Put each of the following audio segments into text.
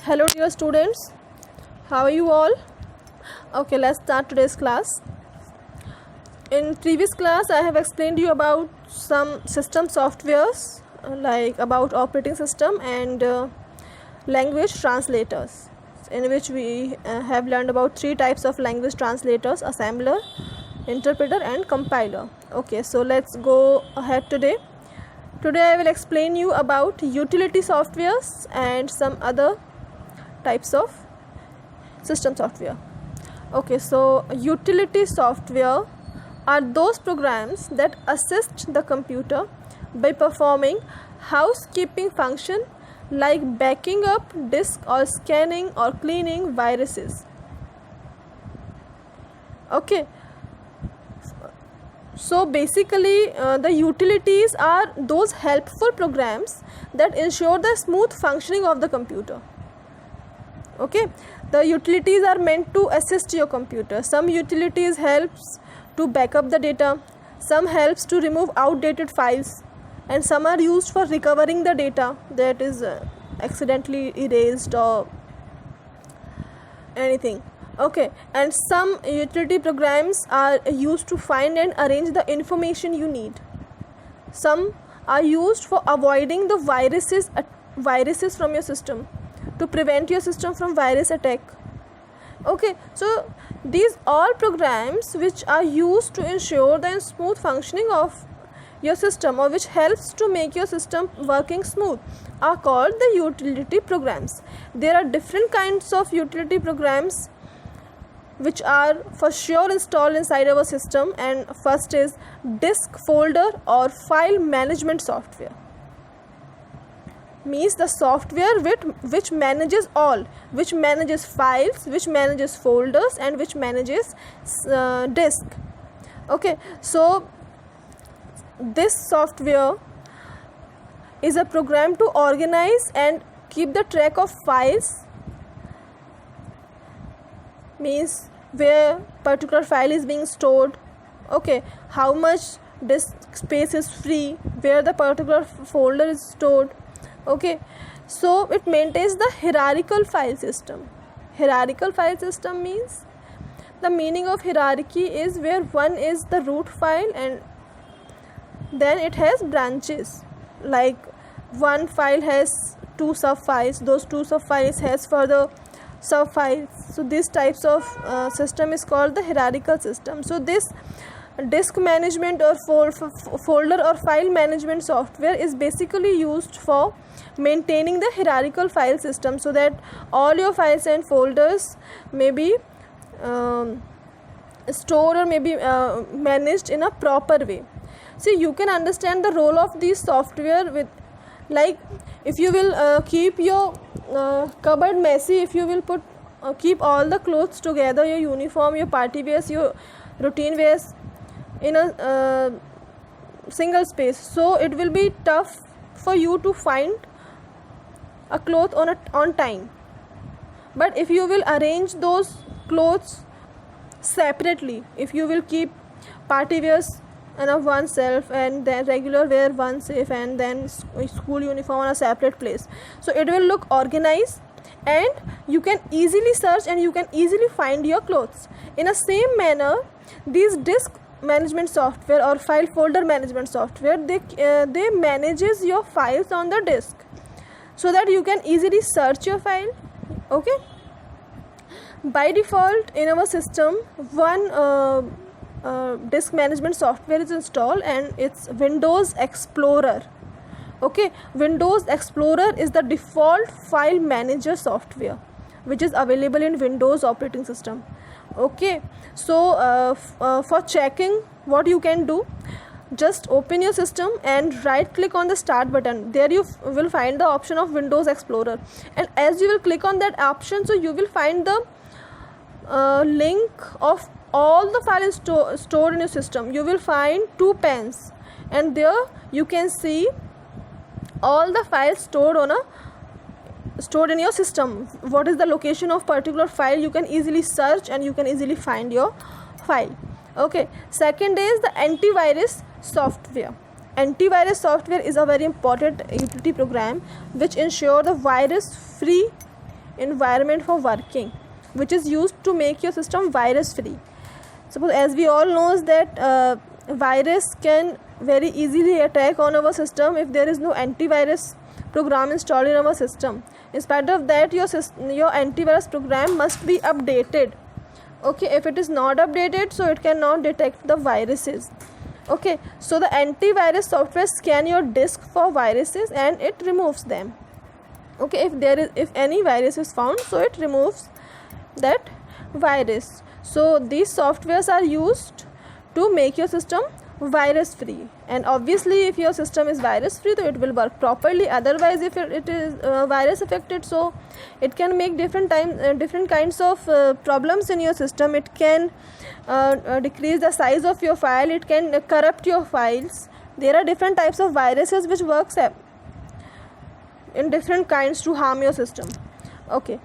Hello dear students, how are you all? Okay, let's start today's class. In previous class I have explained you about some system softwares like about operating system and language translators, in which we have learned about three types of language translators: assembler, interpreter and compiler. Okay, so let's go ahead today. Today I will explain you about utility softwares and some other types of system software. Okay, so utility software are those programs that assist the computer by performing housekeeping function like backing up disk or scanning or cleaning viruses. Okay, so basically the utilities are those helpful programs that ensure the smooth functioning of the computer. Okay, the utilities are meant to assist your computer. Some utilities helps to back up the data, some helps to remove outdated files, and some are used for recovering the data that is accidentally erased or anything. Okay, and some utility programs are used to find and arrange the information you need. Some are used for avoiding the viruses from your system, to prevent your system from virus attack. Okay, so these all programs which are used to ensure the smooth functioning of your system, or which helps to make your system working smooth, are called the utility programs. There are different kinds of utility programs which are for sure installed inside our system, and first is disk, folder or file management software. Means the software which manages all, which manages files, which manages folders and which manages disk. Okay, so this software is a program to organize and keep the track of files, means where particular file is being stored. Okay, how much disk space is free, where the particular folder is stored. Okay, so it maintains the hierarchical file system. Hierarchical file system means, the meaning of hierarchy is where one is the root file and then it has branches, like one file has two sub files, those two sub files has further sub files. So these types of system is called the hierarchical system. So this disk management or folder or file management software is basically used for maintaining the hierarchical file system, so that all your files and folders may be stored or may be managed in a proper way. See, you can understand the role of these software with, like, if you will keep your cupboard messy, if you will put keep all the clothes together, your uniform, your party wears, your routine wears in a single space, so it will be tough for you to find a cloth on time. But if you will arrange those clothes separately, if you will keep party wears on one shelf and then regular wear one safe and then school uniform on a separate place, so it will look organized and you can easily search and you can easily find your clothes. In the same manner, these disk management software or file folder management software, they manages your files on the disk, so that you can easily search your file. Okay, by default in our system one disk management software is installed, and it's Windows Explorer. Okay, Windows Explorer is the default file manager software which is available in Windows operating system. Okay, so for checking, what you can do, just open your system and right click on the start button. There you will find the option of Windows Explorer, and as you will click on that option, so you will find the link of all the files stored in your system. You will find two panes, and there you can see all the files stored in your system. What is the location of particular file, you can easily search and you can easily find your file. Okay, second is the antivirus software. Antivirus software is a very important utility program which ensure the virus free environment for working, which is used to make your system virus free. Suppose, as we all knows that virus can very easily attack on our system if there is no antivirus program installed in our system. In spite of that, your antivirus program must be updated. Okay, if it is not updated, so it cannot detect the viruses. Okay, so the antivirus software scan your disk for viruses and it removes them. Okay, if any virus is found, so it removes that virus. So these softwares are used to make your system virus free, and obviously if your system is virus free, so it will work properly. Otherwise, if it is virus affected, so it can make different kinds of problems in your system. It can decrease the size of your file, it can corrupt your files. There are different types of viruses which works in different kinds to harm your system. Okay,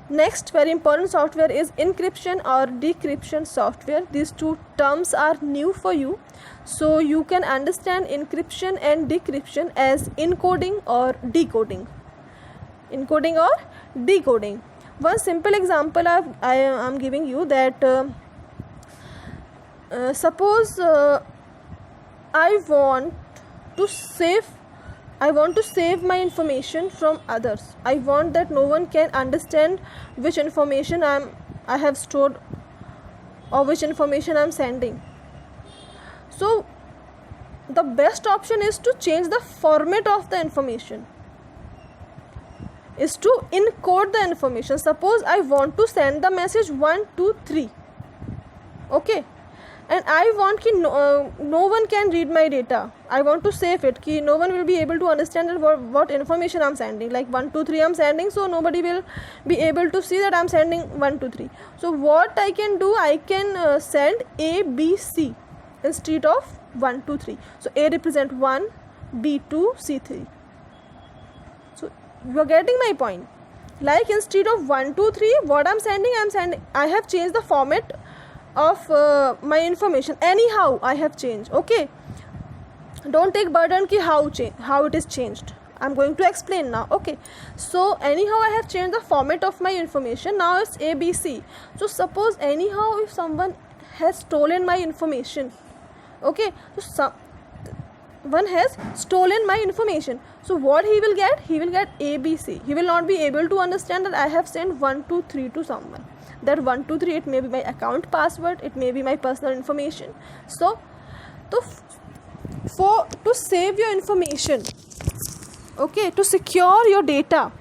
next very important software is encryption or decryption software. These two terms are new for you, so you can understand encryption and decryption as encoding or decoding. Encoding or decoding. One simple example I am giving you that suppose I want to save my information from others. I want that no one can understand which information I have stored or which information I am sending. So the best option is to change the format of the information, is to encode the information. Suppose I want to send the message 1 2 3, okay, and I want no one can read my data. I want to save it, no one will be able to understand what information I am sending, like 1 2 3 I am sending, so nobody will be able to see that I am sending 1 2 3. So what I can do, I can send A B C instead of 1 2 3. So A represent 1, B 2, C 3. So you are getting my point. Like instead of 1 2 3, what I am sending, I have changed the format of my information. Anyhow I have changed. Okay, don't take burden how it is changed. I'm going to explain now. Okay, so anyhow I have changed the format of my information. Now it's ABC. So suppose anyhow if someone has stolen my information, okay, so one has stolen my information, so what he will get ABC. He will not be able to understand that I have sent 1 2 3 to someone. That 1 2 3, it may be my account password, it may be my personal information. So to save your information, okay, to secure your data,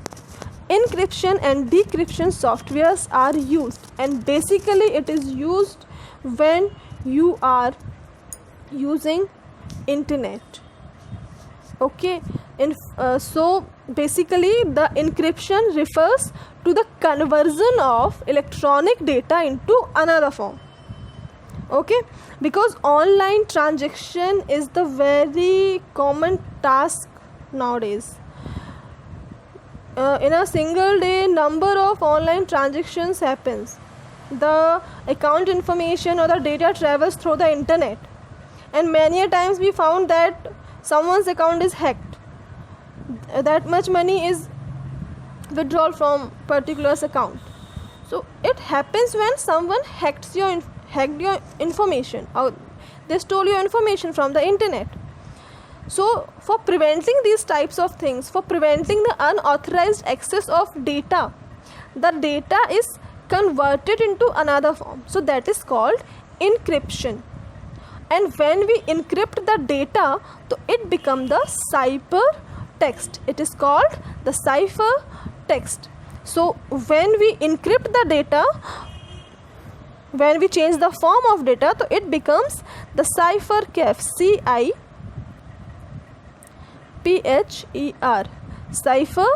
encryption and decryption softwares are used, and basically it is used when you are using internet. Okay, so basically the encryption refers to the conversion of electronic data into another form. Okay, because online transaction is the very common task nowadays. In a single day, number of online transactions happens. The account information or the data travels through the internet, and many a times we found that someone's account is hacked. That much money is withdrawn from particular account. So it happens when someone hacked your information, or they stole your information from the internet. So for preventing these types of things, for preventing the unauthorized access of data, the data is converted into another form. So that is called encryption. And when we encrypt the data, so it becomes the cipher text. It is called the cipher text. So when we encrypt the data, when we change the form of data, so it becomes the cipher CIPHER, cipher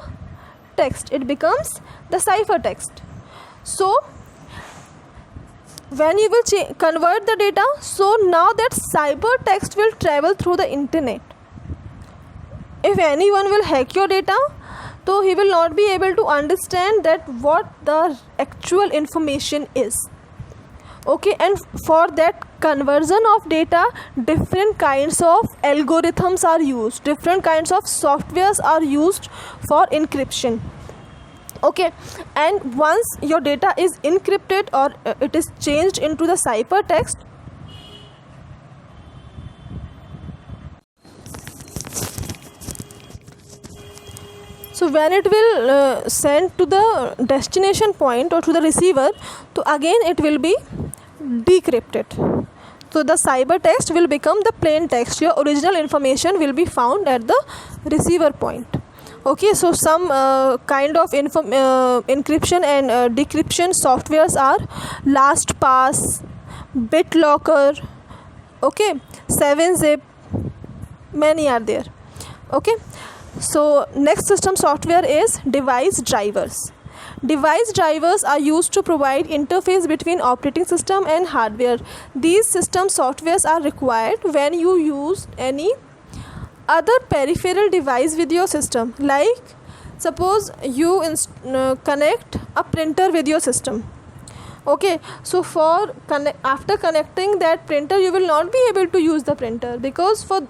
text. It becomes the cipher text. So when you will convert the data, so now that cyber text will travel through the internet. If anyone will hack your data, so he will not be able to understand that what the actual information is. Okay, and for that conversion of data, different kinds of algorithms are used, different kinds of softwares are used for encryption. Okay, and once your data is encrypted or it is changed into the ciphertext, so when it will send to the destination point or to the receiver, so again it will be decrypted. So the ciphertext will become the plain text. Your original information will be found at the receiver point. Okay, so some kind of encryption and decryption softwares are LastPass, BitLocker, okay, 7-Zip, many are there. Okay, so next system software is device drivers. Device drivers are used to provide interface between operating system and hardware. These system softwares are required when you use any other peripheral device with your system. Like suppose you connect a printer with your system. Okay, so after connecting that printer, you will not be able to use the printer, because for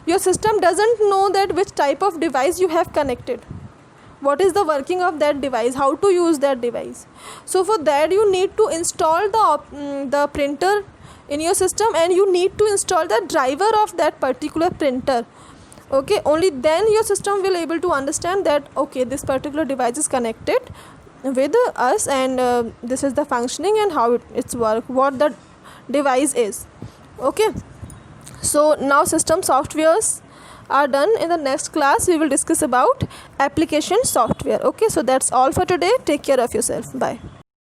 your system doesn't know that which type of device you have connected, what is the working of that device, how to use that device. So for that you need to install the printer in your system, and you need to install the driver of that particular printer. Okay, only then your system will able to understand that okay, this particular device is connected with us, and this is the functioning and how it's work, what the device is. Okay, so now system softwares are done. In the next class we will discuss about application software. Okay, so that's all for today. Take care of yourself. Bye.